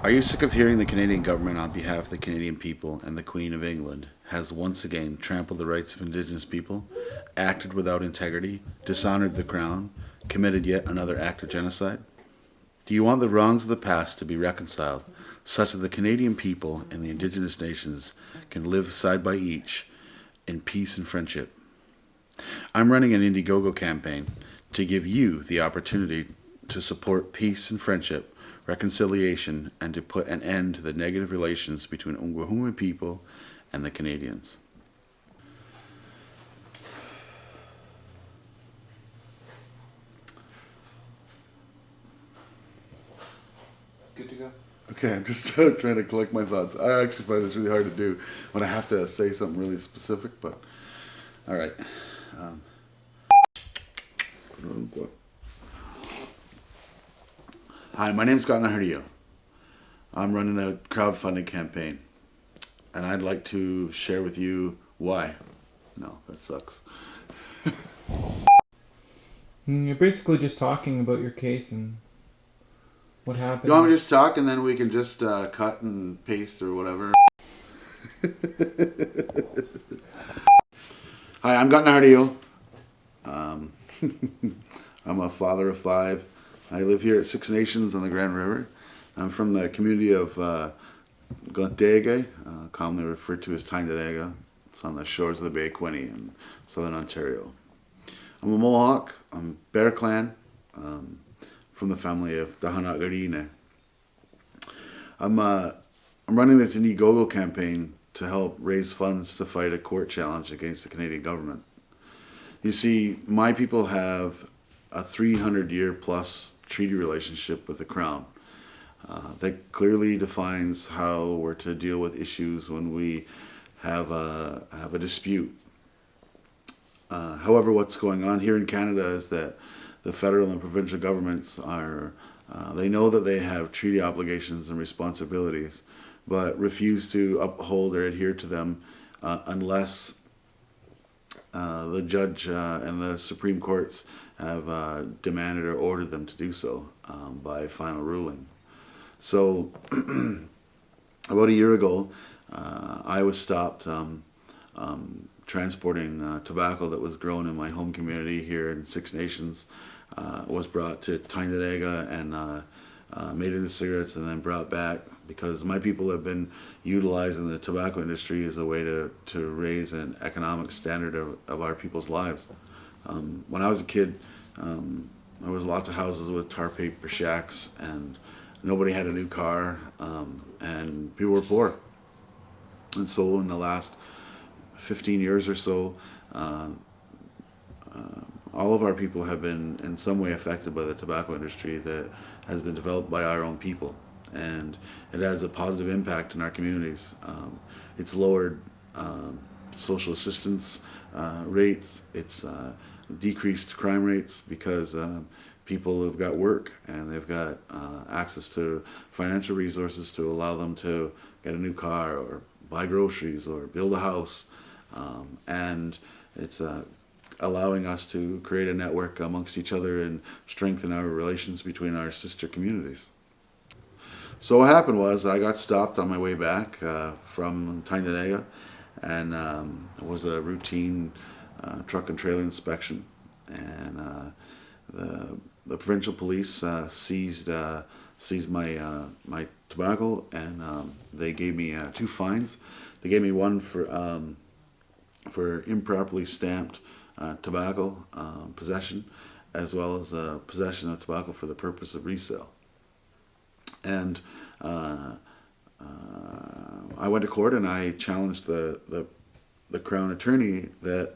Are you sick of hearing the Canadian government, on behalf of the Canadian people and the Queen of England, has once again trampled the rights of Indigenous people, acted without integrity, dishonored the Crown, committed yet another act of genocide? Do you want the wrongs of the past to be reconciled, such that the Canadian people and the Indigenous nations can live side by each in peace and friendship? I'm running an IndieGoGo campaign to give you the opportunity to support peace and friendship, reconciliation, and to put an end to the negative relations between Ungwahuma people and the Canadians. Good to go. Okay, I'm just trying to collect my thoughts. I actually find this really hard to do when I have to say something really specific, but all right. Um, Hi, my name's Kanenhariyo. I'm running a crowdfunding campaign, and I'd like to share with you why. No, that sucks. You're basically just talking about your case and what happened. You want me to just talk, and then we can just cut and paste or whatever? Hi, I'm Kanenhariyo. I'm a father of five. I live here at Six Nations on the Grand River. I'm from the community of Tyendinaga, commonly referred to as Tyendinaga. It's on the shores of the Bay of Quinte in southern Ontario. I'm a Mohawk. I'm Bear Clan, from the family of Kanenhariyo. I'm running this IndieGoGo campaign to help raise funds to fight a court challenge against the Canadian government. You see, my people have a 300-year plus treaty relationship with the Crown that clearly defines how we're to deal with issues when we have a dispute. However, what's going on here in Canada is that the federal and provincial governments they know that they have treaty obligations and responsibilities, but refuse to uphold or adhere to them unless the judge and the Supreme Courts have demanded or ordered them to do so by final ruling. So about a year ago, I was stopped transporting tobacco that was grown in my home community here in Six Nations. Was brought to Tyendinaga and made into cigarettes and then brought back because my people have been utilizing the tobacco industry as a way to raise an economic standard of our people's lives. When I was a kid, there was lots of houses with tar paper shacks and nobody had a new car, and people were poor. And so in the last 15 years or so, all of our people have been in some way affected by the tobacco industry that has been developed by our own people. And it has a positive impact in our communities. It's lowered social assistance rates. It's decreased crime rates because people have got work and they've got access to financial resources to allow them to get a new car or buy groceries or build a house. And it's allowing us to create a network amongst each other and strengthen our relations between our sister communities. So what happened was I got stopped on my way back from Tyendinaga, and it was a routine truck and trailer inspection, and the provincial police seized my tobacco, and they gave me 2 fines. They gave me one for improperly stamped tobacco possession, as well as possession of tobacco for the purpose of resale. And I went to court and I challenged the Crown attorney that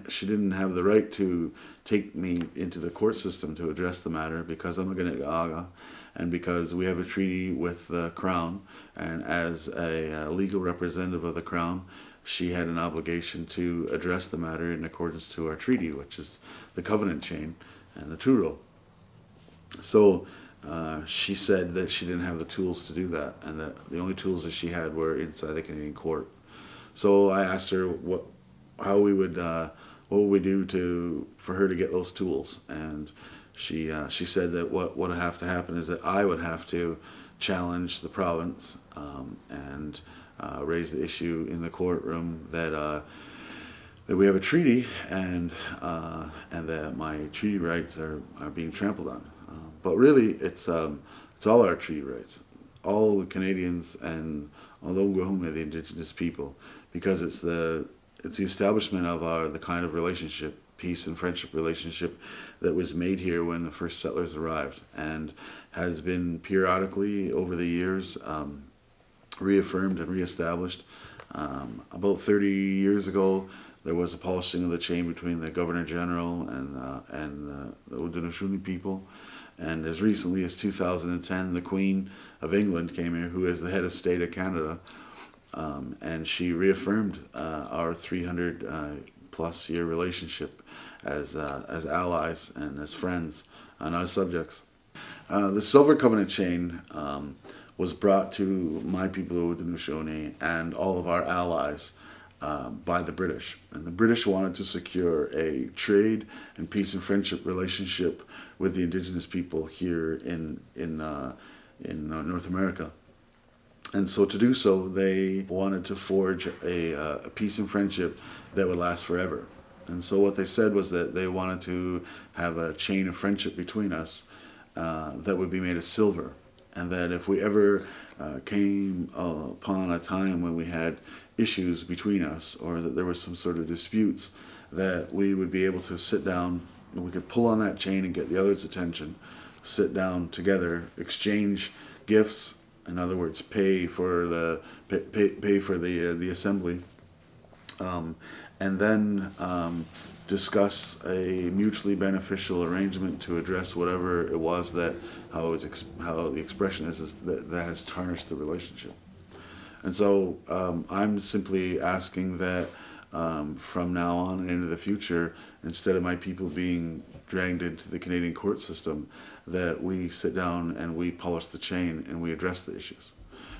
she didn't have the right to take me into the court system to address the matter because I'm a Kanenhariyo and because we have a treaty with the Crown, and as a legal representative of the Crown, she had an obligation to address the matter in accordance to our treaty, which is the covenant chain and the true rule. So she said that she didn't have the tools to do that, and that the only tools that she had were inside the Canadian court. So I asked her what would we do for her to get those tools, and She said that what would have to happen is that I would have to challenge the province and raise the issue in the courtroom that we have a treaty and that my treaty rights are being trampled on. But really, it's all our treaty rights, all the Canadians and all the Indigenous people, because it's the establishment of the kind of relationship, peace and friendship relationship that was made here when the first settlers arrived, and has been periodically over the years reaffirmed and reestablished. About 30 years ago, there was a polishing of the chain between the Governor General and the Haudenosaunee people. And as recently as 2010, the Queen of England came here, who is the head of state of Canada, and she reaffirmed our 300 plus year relationship as allies and as friends and as subjects. The Silver Covenant chain was brought to my people of Haudenosaunee and all of our allies by the British. And the British wanted to secure a trade and peace and friendship relationship with the Indigenous people here in North America. And so to do so, they wanted to forge a peace and friendship that would last forever. And so what they said was that they wanted to have a chain of friendship between us that would be made of silver. And that if we ever came upon a time when we had issues between us, or that there were some sort of disputes, that we would be able to sit down and we could pull on that chain and get the other's attention, sit down together, exchange gifts, in other words, pay for the assembly, and then discuss a mutually beneficial arrangement to address whatever it was that how the expression is that has tarnished the relationship. And so I'm simply asking that from now on and into the future, instead of my people being dragged into the Canadian court system, that we sit down and we polish the chain and we address the issues.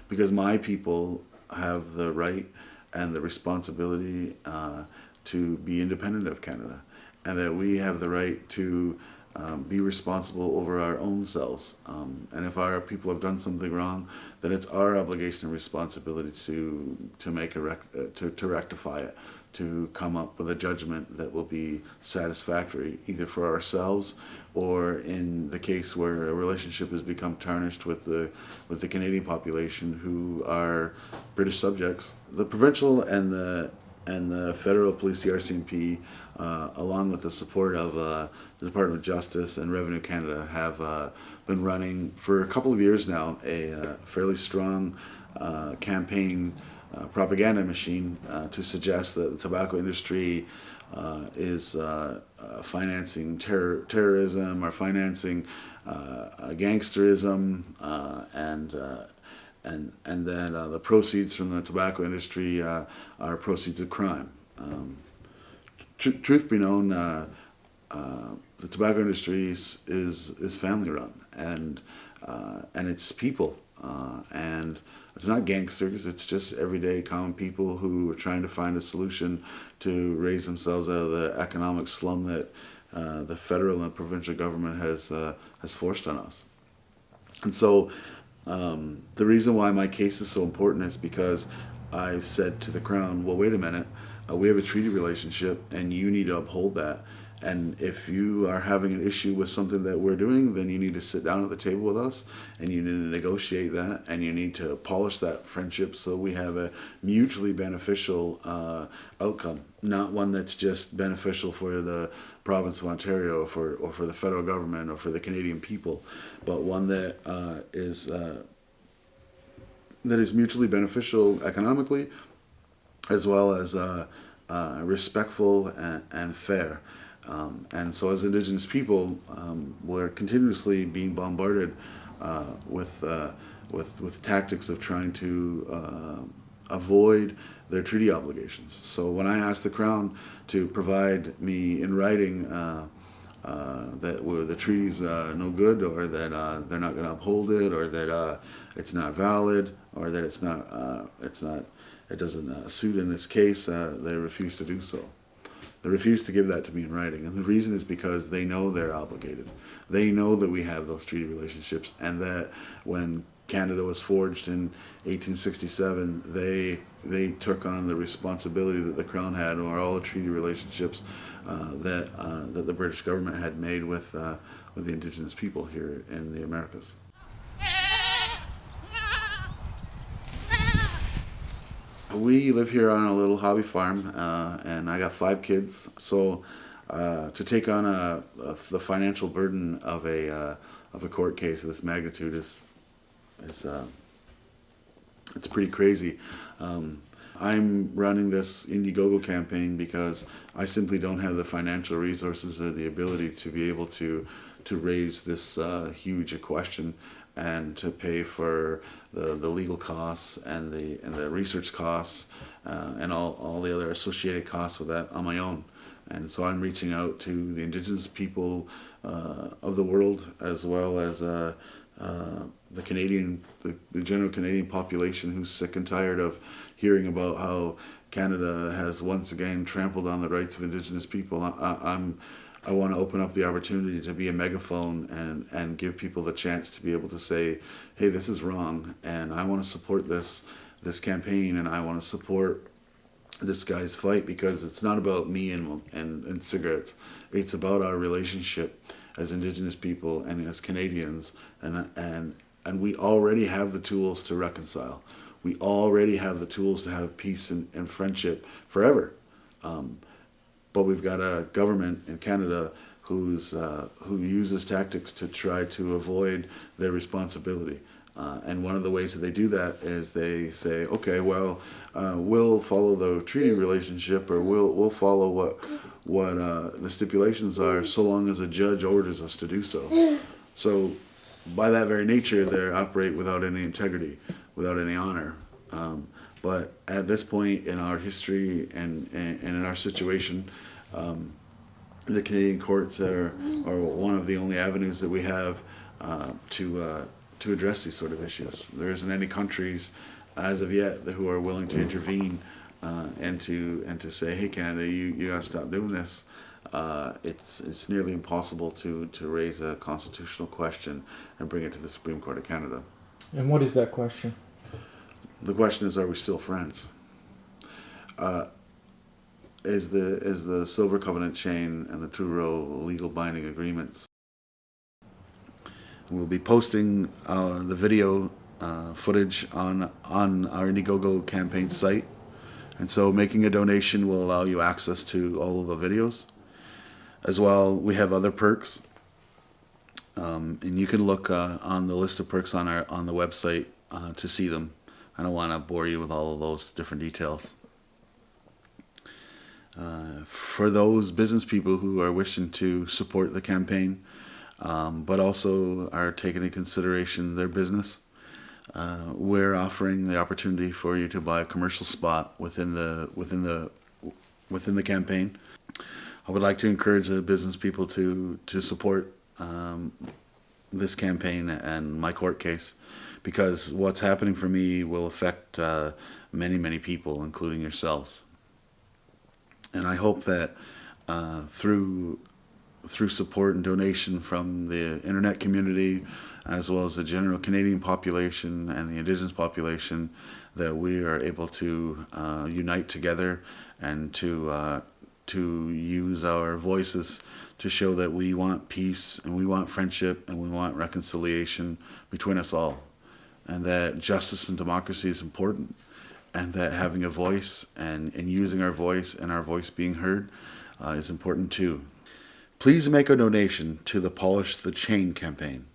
Because my people have the right and the responsibility to be independent of Canada, and that we have the right to be responsible over our own selves. And if our people have done something wrong, then it's our obligation and responsibility to make to rectify it, to come up with a judgment that will be satisfactory, either for ourselves or in the case where a relationship has become tarnished with the Canadian population who are British subjects. The provincial and the federal police, the RCMP, along with the support of the Department of Justice and Revenue Canada, have been running for a couple of years now a fairly strong campaign propaganda machine to suggest that the tobacco industry is financing terrorism or financing gangsterism, and then the proceeds from the tobacco industry are proceeds of crime. Truth be known, the tobacco industry is family run, and it's people, and it's not gangsters. It's just everyday common people who are trying to find a solution to raise themselves out of the economic slum that the federal and provincial government has forced on us. And so the reason why my case is so important is because I've said to the Crown, well, wait a minute, we have a treaty relationship and you need to uphold that. And if you are having an issue with something that we're doing, then you need to sit down at the table with us and you need to negotiate that, and you need to polish that friendship so we have a mutually beneficial outcome, not one that's just beneficial for the province of Ontario or for the federal government or for the Canadian people, but one that is mutually beneficial economically, as well as respectful and fair. And so as Indigenous people, we're continuously being bombarded with tactics of trying to avoid their treaty obligations. So when I asked the Crown to provide me in writing that the treaty's no good, or that they're not going to uphold it, or that it's not valid, or that it doesn't suit in this case, they refuse to do so. They refuse to give that to me in writing. And the reason is because they know they're obligated. They know that we have those treaty relationships, and that when Canada was forged in 1867, they took on the responsibility that the Crown had, or all the treaty relationships that the British government had made with the Indigenous people here in the Americas. We live here on a little hobby farm, and I got 5 kids. So to take on the financial burden of a court case of this magnitude is it's pretty crazy. I'm running this IndieGoGo campaign because I simply don't have the financial resources or the ability to be able to raise this huge a question, and to pay for the legal costs and the research costs and all the other associated costs with that on my own. And so I'm reaching out to the Indigenous people of the world, as well as the general Canadian population, who's sick and tired of hearing about how Canada has once again trampled on the rights of Indigenous people. I want to open up the opportunity to be a megaphone and give people the chance to be able to say, hey, this is wrong, and I want to support this campaign, and I want to support this guy's fight, because it's not about me and cigarettes. It's about our relationship as Indigenous people and as Canadians, and we already have the tools to reconcile. We already have the tools to have peace and friendship forever. But we've got a government in Canada who uses tactics to try to avoid their responsibility. And one of the ways that they do that is they say, okay, well, we'll follow the treaty relationship, or we'll follow what the stipulations are, so long as a judge orders us to do so. So by that very nature, they operate without any integrity, without any honor. But at this point in our history and in our situation, the Canadian courts are one of the only avenues that we have to address these sort of issues. There isn't any countries as of yet who are willing to intervene and to say, hey, Canada, you gotta stop doing this. It's nearly impossible to raise a constitutional question and bring it to the Supreme Court of Canada. And what is that question? The question is, are we still friends? Is the Silver Covenant chain and the 2-row legal binding agreements? We'll be posting the video footage on our IndieGoGo campaign site, and so making a donation will allow you access to all of the videos. As well, we have other perks, and you can look on the list of perks on the website to see them. I don't want to bore you with all of those different details. For those business people who are wishing to support the campaign, but also are taking into consideration their business, we're offering the opportunity for you to buy a commercial spot within the campaign. I would like to encourage the business people to support this campaign and my court case, because what's happening for me will affect many people, including yourselves. And I hope that through support and donation from the internet community, as well as the general Canadian population and the Indigenous population, that we are able to unite together and to use our voices to show that we want peace and we want friendship and we want reconciliation between us all, and that justice and democracy is important, and that having a voice and using our voice and our voice being heard is important too. Please make a donation to the Polish the Chain campaign.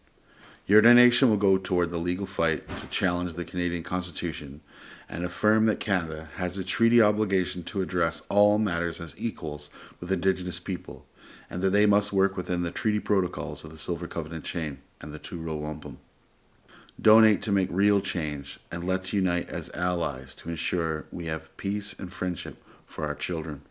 Your donation will go toward the legal fight to challenge the Canadian Constitution and affirm that Canada has a treaty obligation to address all matters as equals with Indigenous people, and that they must work within the treaty protocols of the Silver Covenant chain and the 2-row wampum. Donate to make real change, and let's unite as allies to ensure we have peace and friendship for our children.